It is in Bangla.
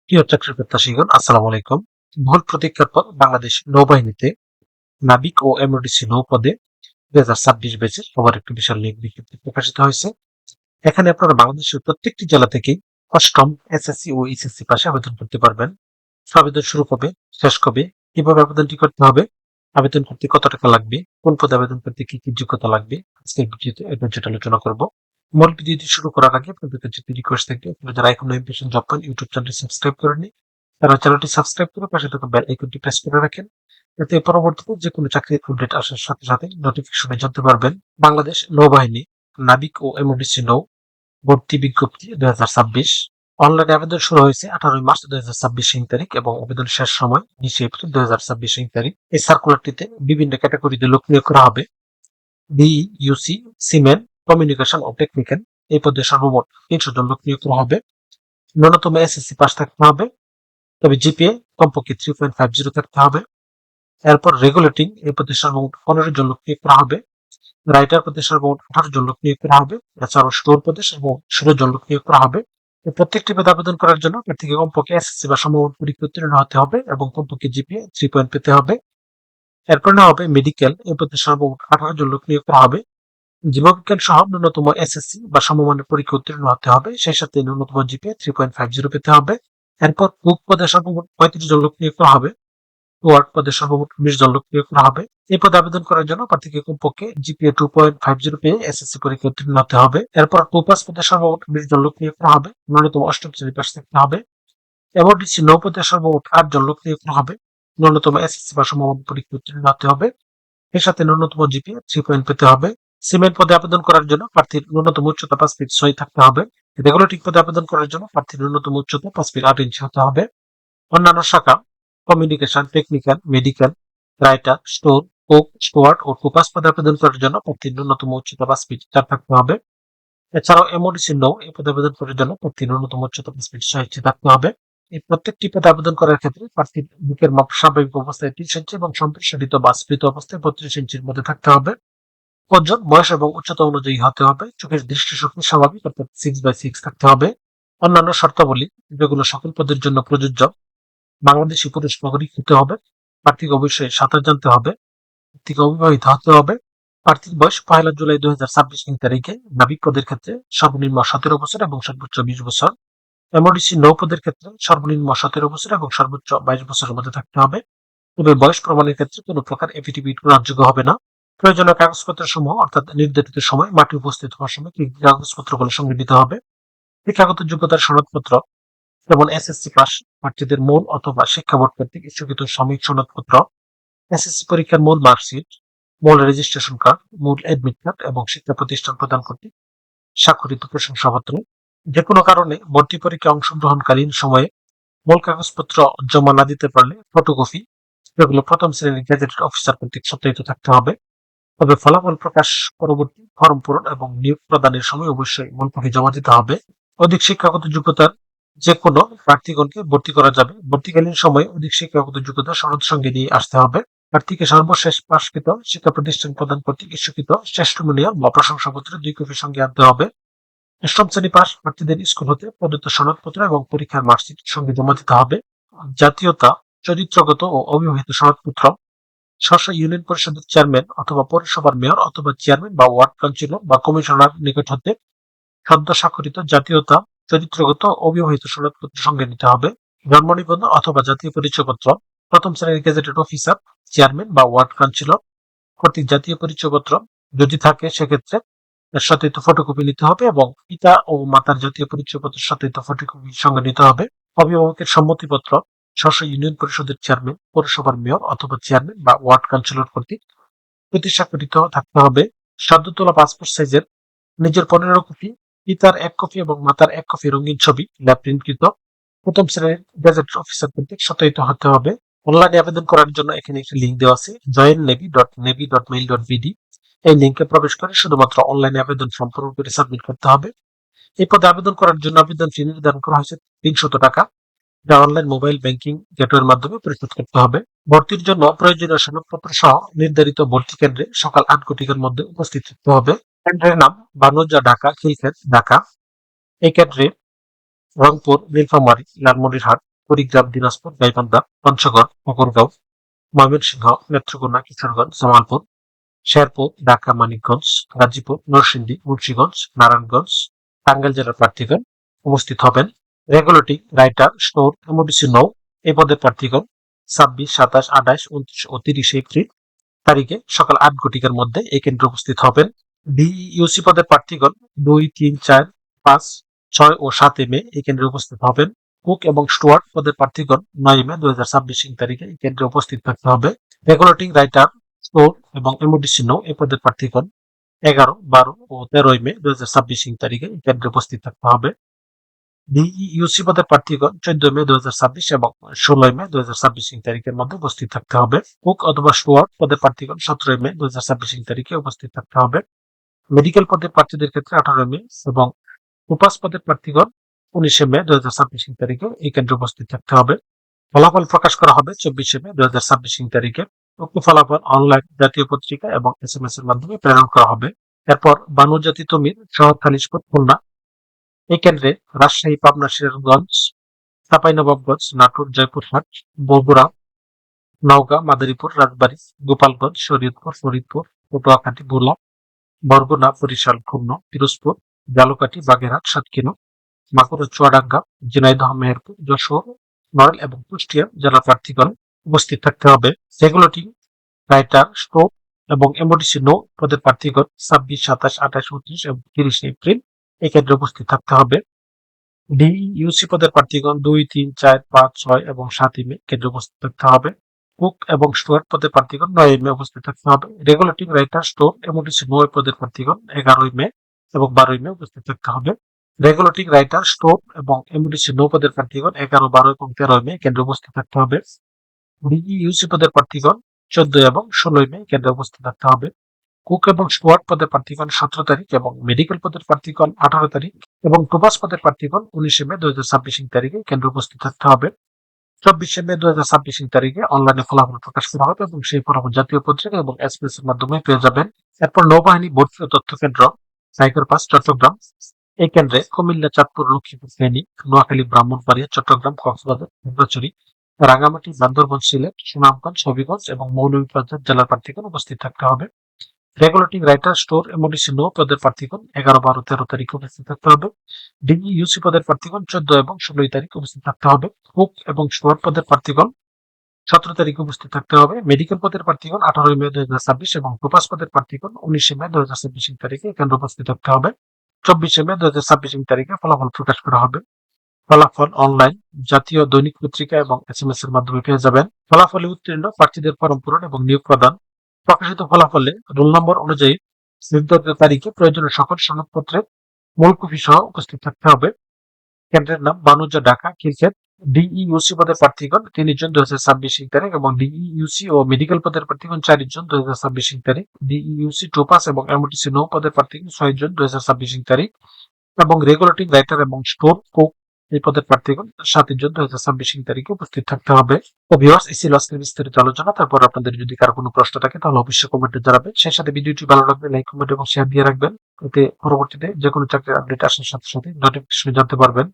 প্রিয় চাকরি প্রত্যাশীগণ, আসসালামু আলাইকুম। ভুল প্রতীক্ষার পর বাংলাদেশ নৌবাহিনীতে নাবিক ও এমওডিসি নৌপদে 2026 ব্যাচের সবার একটি বিশাল নিয়োগ বিজ্ঞপ্তি প্রকাশিত হয়েছে। এখানে আপনারা বাংলাদেশের প্রত্যেকটি জেলা থেকেই অষ্টম, এসএসসি ও এইচএসসি পাশে আবেদন করতে পারবেন। আবেদন শুরু কবে, শেষ কবে, কিভাবে আবেদনটি করতে হবে, আবেদন করতে কত টাকা লাগবে, কোন পদে আবেদন করতে কি কি যোগ্যতা লাগবে, আজকের ভিডিওতে এই বিষয়টা আলোচনা করব। মূল ভিডিওটি শুরু করার আগে আপনাদের কাছে একটি রিকোয়েস্ট থাকবে, আপনারা যারা এখনো ইমপ্রেশন জব পয়েন্ট ইউটিউব চ্যানেলটি সাবস্ক্রাইব করেননি, তারা চ্যানেলটি সাবস্ক্রাইব করে পাশে থাকা বেল আইকনটি প্রেস করে রাখেন, যাতে পরবর্তীতে যে কোনো চাকরির আপডেট আসার সাথে সাথে নোটিফিকেশনে জানতে পারবেন। বাংলাদেশ নৌবাহিনী নাবিক ও এমওডিসি নৌ ভর্তি বিজ্ঞপ্তি 2026 অনলাইনে আবেদন শুরু হয়েছে 18 মার্চ 2026 তারিখ এবং আবেদন শেষ সময় 20 এপ্রিল 2026 তারিখ। এই সার্কুলারটিতে বিভিন্ন ক্যাটাগরিতে লোক নিয়োগ করা হবে। বিইউসি, সিমেন, কমিউনিকেশন ও টেকনিক্যাল এই পদে সর্বমোট 300 জন লোক নিয়োগ করা হবে। ন্যূনতম এসএসসি পাস থাকতে হবে, তবে জিপিএ কমপক্ষে 3.50 থাকতে হবে। এরপর রেগুলেটিং এই পদে সর্বমোট 15 জন লোক নিয়োগ করা হবে। রাইটার পদে সর্বমোট 18 জন লোক নিয়োগ করা হবে। এছাড়াও স্টোর পদে সর্বমোট 16 জন লোক নিয়োগ করা হবে। প্রত্যেকটি পদে আবেদন করার জন্য প্রার্থীকে কমপক্ষে এসএসসি বা সমমান পরীক্ষা উত্তীর্ণ হতে হবে এবং কমপক্ষে জিপিএ 3 পয়েন্ট পেতে হবে। এরপর নেওয়া হবে মেডিকেল, এই পদে সর্বমোট 18 জন লোক নিয়োগ করা হবে। জীববিজ্ঞান সহ ন্যূনতম এসএসসি বা সমমানের পরীক্ষা উত্তীর্ণ হতে হবে, সেই সাথে ন্যূনতম জিপিএ 3.50 পেতে হবে। এরপর কুক পদে সর্বমোট 35 জন লোক নিয়োগ করা হবে। ওয়ার্ড পদে সর্বমোট 20 জন লোক নিয়োগ করা হবে। এই পদে আবেদন করার জন্য প্রার্থীকে কমপক্ষে জিপিএ 2.50 পেয়ে এসএসসি পরীক্ষা উত্তীর্ণ হতে হবে। এরপর টুপাস পদে সর্বমোট 20 জন লোক নিয়োগ করা হবে। ন্যূনতম অষ্টম শ্রেণী পাস থাকতে হবে। এমওডিসি নৌ পদে সর্বমোট 8 জন লোক নিয়োগ করা হবে। ন্যূনতম এসএসসি বা সমমান পরীক্ষা উত্তীর্ণ হতে হবে। এর সাথে ন্যূনতম জিপিএ 3 পয়েন্ট পেতে হবে। সিমেন্ট পদে আবেদন করার জন্য প্রার্থীর ন্যূনতম উচ্চতা 5 ফিট 6 থাকতে হবে। রেগুলেটিং পদে আবেদন করার জন্য প্রার্থীর ন্যূনতম উচ্চতা 5 ফিট 8 ইঞ্চি হতে হবে। অন্যান্য শাখা communication, technical, medical, writer, store, cook, steward ও কুপাস পদে আবেদন করার জন্য প্রার্থীর ন্যূনতম উচ্চতা 5 ফিট 4 থাকতে হবে। এছাড়াও এমওডিসি নৌ এই পদে আবেদন করার জন্য প্রার্থীর ন্যূনতম উচ্চতা 5 ফিট 6 ইঞ্চি থাকতে হবে। এই প্রত্যেকটি পদে আবেদন করার ক্ষেত্রে প্রার্থীর বুকের মাপ স্বাভাবিক অবস্থায় 30 ইঞ্চি এবং সম্প্রসারিত বা স্ফীত অবস্থায় 32 ইঞ্চির মধ্যে থাকতে হবে। ওজন, বয়স এবং উচ্চতা অনুযায়ী হতে হবে। চোখের দৃষ্টিশক্তি স্বাভাবিক অর্থাৎ 6/6 থাকতে হবে। অন্যান্য শর্তাবলী যেগুলো সকল পদের জন্য প্রযোজ্য: বাংলাদেশি পুরুষ নাগরিক হতে হবে, প্রার্থীকে অবশ্যই সাঁতার জানতে হবে, প্রার্থীকে অবিবাহিত হতে হবে, প্রার্থীর বয়স 1 জুলাই 2026 তারিখে নাবিক পদের ক্ষেত্রে সর্বনিম্ন 17 বছর এবং সর্বোচ্চ 20 বছর, এমওডিসি নৌ পদের ক্ষেত্রে সর্বনিম্ন 17 বছর এবং সর্বোচ্চ 22 বছরের মধ্যে থাকতে হবে। তবে বয়স প্রমাণের ক্ষেত্রে কোনো প্রকার এফিডেভিট গ্রহণযোগ্য হবে না। প্রয়োজনীয় কাগজপত্র সমূহ অর্থাৎ নির্ধারিত সময় মাঠে উপস্থিত হওয়ার সময় কি কাগজপত্রগুলো সঙ্গে নিতে হবে: শিক্ষাগত যোগ্যতার সনদপত্র, যেমন এসএসসি পাস প্রার্থীদের মূল অথবা শিক্ষা বোর্ড কর্তৃক ইস্যুকৃত সাময়িক সনদপত্র, এসএসসি পরীক্ষার মূল মার্কশিট, মূল রেজিস্ট্রেশন কার্ড, মূল অ্যাডমিট কার্ড এবং শিক্ষা প্রতিষ্ঠান প্রদান কর্তৃক স্বাক্ষরিত প্রশংসাপত্র। যে কোনো কারণে ভর্তি পরীক্ষায় অংশগ্রহণকালীন সময়ে মূল কাগজপত্র জমা না দিতে পারলে ফটোকপি, যেগুলো প্রথম শ্রেণীর গেজেটেড অফিসার কর্তৃক সত্যায়িত থাকতে হবে। তবে ফলাফল প্রকাশ পরবর্তী ফর্ম পূরণ এবং নিয়োগ প্রদানের সময় অবশ্যই মূল কপি জমা দিতে হবে। অধিক শিক্ষাগত যোগ্যতার যে কোনো প্রার্থীগণকে ভর্তি করা যাবে। ভর্তিকালীন সময়ে অধিক শিক্ষাগত যোগ্যতা সনদ সঙ্গে নিয়ে আসতে হবে। প্রার্থীকে সর্বশেষ পাশকৃত শিক্ষা প্রতিষ্ঠান প্রদান কর্তৃক ইস্যুকৃত টেস্টিমোনিয়াল বা প্রশংসাপত্র 2 কপি সঙ্গে আনতে হবে। অষ্টম শ্রেণী পাস প্রার্থীদের স্কুল হতে প্রদত্ত সনদপত্র এবং পরীক্ষার মার্কশিট সঙ্গে জমা দিতে হবে। জাতীয়তা, চরিত্রগত ও অবিবাহিত সনদপত্র, স্ব ইউনিয়ন পরিষদের চেয়ারম্যান অথবা পৌরসভার মেয়র অথবা চেয়ারম্যান বা ওয়ার্ড কাউন্সিলর বা কমিশনার নিকট হতে সদ্য স্বাক্ষরিত জাতীয়তা, চরিত্রগত ও অবিবাহিত সনদপত্র সঙ্গে নিতে হবে। জন্ম নিবন্ধন অথবা জাতীয় পরিচয়পত্র, প্রথম শ্রেণীর গেজেটেড অফিসার, চেয়ারম্যান বা ওয়ার্ড কাউন্সিলর কর্তৃক জাতীয় পরিচয়পত্র যদি থাকে সেক্ষেত্রে এর সত্যায়িত ফটোকপি নিতে হবে এবং পিতা ও মাতার জাতীয় পরিচয়পত্রের সত্যায়িত ফটোকপি সঙ্গে নিতে হবে। অভিভাবকের সম্মতিপত্র স্ব ইউনিয়ন পরিষদের চেয়ারম্যান, পৌরসভার মেয়র অথবা চেয়ারম্যান বা ওয়ার্ড কাউন্সিলর কর্তৃক প্রতি স্বাক্ষরিত থাকতে হবে। সদ্য তোলা পাসপোর্ট সাইজের নিজের 15 কপি, পিতার 1 কপি এবং মাতার 1 কপি রঙিন ছবি ল্যাব প্রিন্টকৃত প্রথম শ্রেণীর গেজেট অফিসার কর্তৃক সত্যায়িত হতে হবে। অনলাইনে আবেদন করার জন্য এখানে একটি লিঙ্ক দেওয়া আছে, joinnavy.navy.mil.bd। এই লিঙ্কে প্রবেশ করে শুধুমাত্র অনলাইনে আবেদন সম্পূর্ণ করে সাবমিট করতে হবে। এই পদে আবেদন করার জন্য আবেদন ফি নির্ধারণ করা হয়েছে 300 টাকা, যা অনলাইন মোবাইল ব্যাংকিং গেটওয়ের মাধ্যমে পরিশোধ করতে হবে। ভর্তির জন্য প্রয়োজনীয় সনদপত্র সহ নির্ধারিত ভর্তি কেন্দ্রে সকাল 8 ঘটিকার মধ্যে উপস্থিত থাকতে হবে। কেন্দ্রের নাম: বানুজা, ঢাকা, খিলক্ষেত, ঢাকা। এই কেন্দ্রে রংপুর, নীলফামারী, লালমনিরহাট, কুড়িগ্রাম, দিনাজপুর, গাইবান্ধা, পঞ্চগড়, ঠাকুরগাঁও, ময়মনসিংহ, নেত্রকোনা, কিশোরগঞ্জ, জামালপুর, শেরপুর, ঢাকা, মানিকগঞ্জ, গাজীপুর, নরসিংদী, মুন্সিগঞ্জ, নারায়ণগঞ্জ, টাঙ্গাইল জেলার প্রার্থীগণ উপস্থিত হবেন। রেগুলেটিং রাইটার স্টোর এমওডিসি 9 এই পদের প্রার্থীগণ 26, 27, 28, 29 ও 30 এপ্রিল তারিখে সকাল 8 ঘটিকার মধ্যে এই কেন্দ্রে উপস্থিত হবেন। ডিইউসি পদের প্রার্থীগণ 2, 3, 4, 5, 6 ও 7 মে এই কেন্দ্রে উপস্থিত হবেন। কুক এবং স্টুয়ার্ট পদের প্রার্থীগণ 9 মে 2026 তারিখে এই কেন্দ্রে উপস্থিত থাকতে হবে। রেগুলেটিং রাইটার স্টোর এবং এমওডিসি 9 এই পদের প্রার্থীগণ 11, 12 ও 13 মে 2026 তারিখে এই কেন্দ্রে উপস্থিত থাকতে হবে। ডিইউসি পদের প্রার্থীগণ 14 মে 2026 এবং 16 মে 2026 তারিখের মধ্যে উপস্থিত থাকতে হবে। কুক অথবা স্টুয়ার্ট পদের প্রার্থীগণ 17 মে 2026 তারিখে উপস্থিত থাকতে হবে। মেডিকেল পদের প্রার্থীদের ক্ষেত্রে 18 মে এবং উপাস পদের প্রার্থীগণ 19 মে 2026 তারিখে এই কেন্দ্রে উপস্থিত থাকতে হবে। ফলাফল প্রকাশ করা হবে 24 মে 2026 তারিখে। উক্ত ফলাফল অনলাইন জাতীয় পত্রিকা এবং SMS এর মাধ্যমে প্রেরণ করা হবে। এরপর বানুজাতি তমির শহর খালিশপুর, খুলনা এই কেন্দ্রে রাজশাহী, পাবনা, সিরাজগঞ্জ, চাঁপাইনবাবগঞ্জ, নাটোর, জয়পুরহাট, বগুড়া, নওগাঁ, মাদারীপুর, রাজবাড়ী, গোপালগঞ্জ, শরীয়তপুর, ফরিদপুর, পটুয়াখালী, ভোলা, বরগুনা, বরিশাল, খুলনা, পিরোজপুর, ঝালকাঠি, বাগেরহাট, সাতক্ষীরা, মাগুরা, চুয়াডাঙ্গা, ঝিনাইদহ, মেহেরপুর, যশোর, নড়াইল এবং কুষ্টিয়া জেলা প্রার্থীগণ উপস্থিত থাকতে হবে। রেগুলেটিং রাইটার স্টোর এবং এমওডিসি 9 পদের প্রার্থীগণ 26, 27, 28, 29 এবং 30 এপ্রিল এই কেন্দ্রে উপস্থিত থাকতে হবে। ডিইউসি পদের প্রার্থীগণ 2, 3, 4, 5, 6 এবং 7 মে কেন্দ্রে উপস্থিত থাকতে হবে। কুক এবং স্টুয়ার্ট পদের প্রার্থীগণ 9 মে উপস্থিত থাকতে হবে। রেগুলেটিং রাইটার স্টোর এমওডিসি 9 পদের প্রার্থীগণ 11 মে এবং 12 মে উপস্থিত থাকতে হবে। রেগুলেটিং রাইটার স্টোর এবং এমওডিসি 9 পদের প্রার্থীগণ 11, 12 এবং 13 মে কেন্দ্রে উপস্থিত থাকতে হবে। ডিইউসি পদের প্রার্থীগণ 14 এবং 16 মে কেন্দ্রে উপস্থিত থাকতে হবে। কুক এবং স্টুয়ার্ট পদের প্রার্থীগণ 17 তারিখ এবং মেডিকেল পদের প্রার্থীগণ 18 তারিখ এবং প্রবাস পদের প্রার্থীগণ 19 মে 2026 তারিখে কেন্দ্রে উপস্থিত থাকতে হবে। 24 মে 2026 তারিখে অনলাইনে ফলাফল প্রকাশ করা হবে এবং সেই ফলাফল জাতীয় পত্রিকা এবং SMS এর মাধ্যমে পেয়ে যাবেন। এরপর নৌবাহিনী ভর্তি ও তথ্য কেন্দ্র সাইকেল পাস চট্টগ্রাম এই কেন্দ্রে কুমিল্লা, চাঁদপুর, লক্ষ্মীপুর, ফেনী, নোয়াখালী, ব্রাহ্মণবাড়িয়া, চট্টগ্রাম, কক্সবাজার, খাগড়াছড়ি, রাঙ্গামাটি, বান্দরবান, সিলেট, সুনামগঞ্জ, হবিগঞ্জ এবং মৌলভীবাজার জেলার প্রার্থীগণ উপস্থিত থাকতে হবে। রেগুলেটিং রাইটার স্টোর এমওডিসি 9 পদের প্রার্থীগণ 11, 12, 13 তারিখে উপস্থিত থাকতে হবে। ডিইউসি পদের প্রার্থীগণ 14 এবং 16 তারিখে উপস্থিত থাকতে হবে। কুক এবং স্টুয়ার্ট পদের প্রার্থীগণ 17 তারিখে উপস্থিত থাকতে হবে। মেডিকেল পদের প্রার্থীগণ 18 মে 2026 এবং প্রবাস পদের প্রার্থীগণ 19 মে 2026 তারিখে এখানে উপস্থিত থাকতে হবে। 24 মে 2026 তারিখে ফলাফল প্রকাশ করা হবে। ফলাফল অনলাইন জাতীয় দৈনিক পত্রিকা এবং SMS এর মাধ্যমে পেয়ে যাবেন। ফলাফলে উত্তীর্ণ প্রার্থীদের ফরম পূরণ এবং নিয়োগ প্রদান। প্রকাশিত ফলাফলে রোল নম্বর অনুযায়ী নির্ধারিত তারিখে প্রয়োজনীয় সকল সনদপত্রের মূল কপি সহ উপস্থিত থাকতে হবে। কেন্দ্রের নাম বানুজা, ঢাকা, খিলক্ষেত। ডিইউসি পদের প্রার্থীগণ 3 জুন 2026 তারিখ এবং ডিইউসি ও মেডিকেল পদের প্রার্থীগণ 4 জুন 2026 তারিখ। ডিইউসি টোপাস এবং এমওটিসি 9 পদের প্রার্থীগণ 6 জুন 2026 তারিখ এবং রেগুলেটিং রাইটার এবং স্টোর কুক এই পদের প্রার্থীগণ 7 জুন 2026 তারিখে উপস্থিত থাকতে হবে। তো ভিউয়ার্স, এই ছিল আজকের বিস্তারিত আলোচনা। তারপর আপনাদের যদি কারো কোনো প্রশ্ন থাকে তাহলে অবশ্যই কমেন্টে জানাবেন। সেই সাথে ভিডিওটি ভালো লাগলে লাইক, কমেন্ট এবং শেয়ার দিয়ে রাখবেন। এতে পরবর্তীতে যে কোনো চাকরির আপডেট আসার সাথে সাথে নোটিফিকেশন জানতে পারবেন।